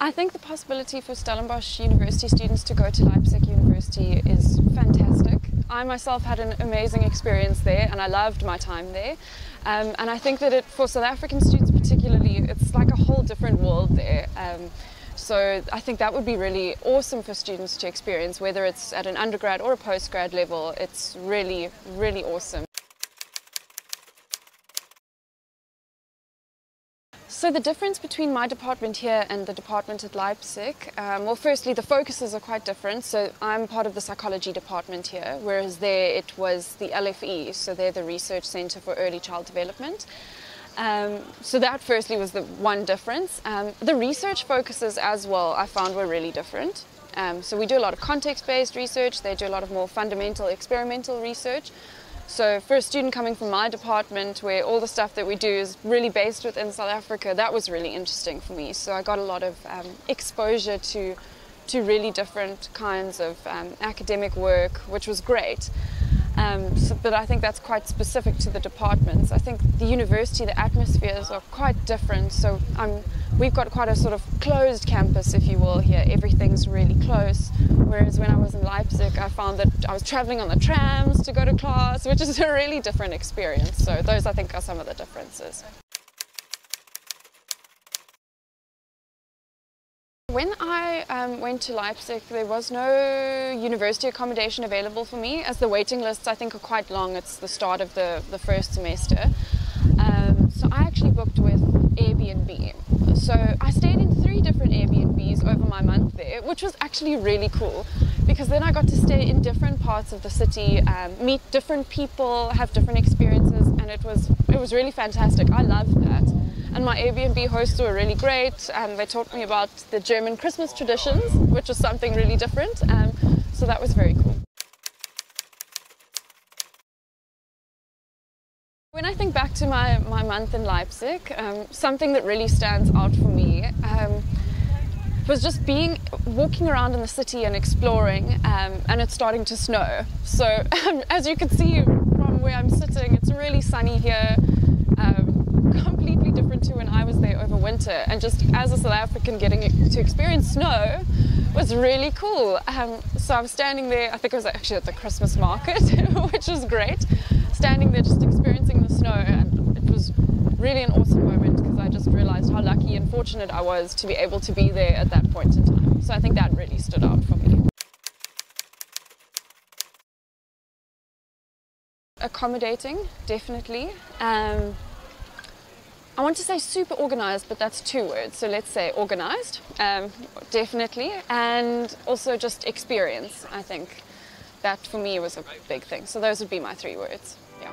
I think the possibility for Stellenbosch University students to go to Leipzig University is fantastic. I myself had an amazing experience there and I loved my time there. And I think that for South African students particularly, it's like a whole different world there. So I think that would be really awesome for students to experience, whether it's at an undergrad or a postgrad level. It's really, really awesome. So the difference between my department here and the department at Leipzig, well, firstly, the focuses are quite different. So I'm part of the psychology department here, whereas there it was the LFE, so they're the Research Centre for Early Child Development. So that firstly was the one difference. The research focuses as well I found were really different. So we do a lot of context-based research, they do a lot of more fundamental experimental research. So for a student coming from my department where all the stuff that we do is really based within South Africa, that was really interesting for me. So I got a lot of exposure to really different kinds of academic work, which was great. But I think that's quite specific to the departments. I think the university, the atmospheres are quite different. So we've got quite a sort of closed campus, if you will, here. Everything's really close. Whereas when I was in Leipzig, I found that I was traveling on the trams to go to class, which is a really different experience. So those, I think, are some of the differences. When I went to Leipzig, there was no university accommodation available for me, as the waiting lists, I think, are quite long. It's the start of the first semester. So I actually booked with Airbnb. So I stayed in 3 different Airbnbs over my month there, which was actually really cool, because then I got to stay in different parts of the city, meet different people, have different experiences, and it was really fantastic. I loved that. And my Airbnb hosts were really great. They taught me about the German Christmas traditions, which was something really different. So that was very cool. When I think back to my month in Leipzig, something that really stands out for me was just walking around in the city and exploring, and it's starting to snow. So as you can see from where I'm sitting, it's really sunny here. Completely different to when I was there over winter, and just as a South African getting to experience snow was really cool. So I was standing there, I think it was actually at the Christmas market, which was great, standing there just experiencing the snow, and it was really an awesome moment because I just realized how lucky and fortunate I was to be able to be there at that point in time. So I think that really stood out for me. Accommodating, definitely. I want to say super organized, but that's 2 words. So let's say organized, definitely. And also just experience. I think that for me was a big thing. So those would be my 3 words. Yeah.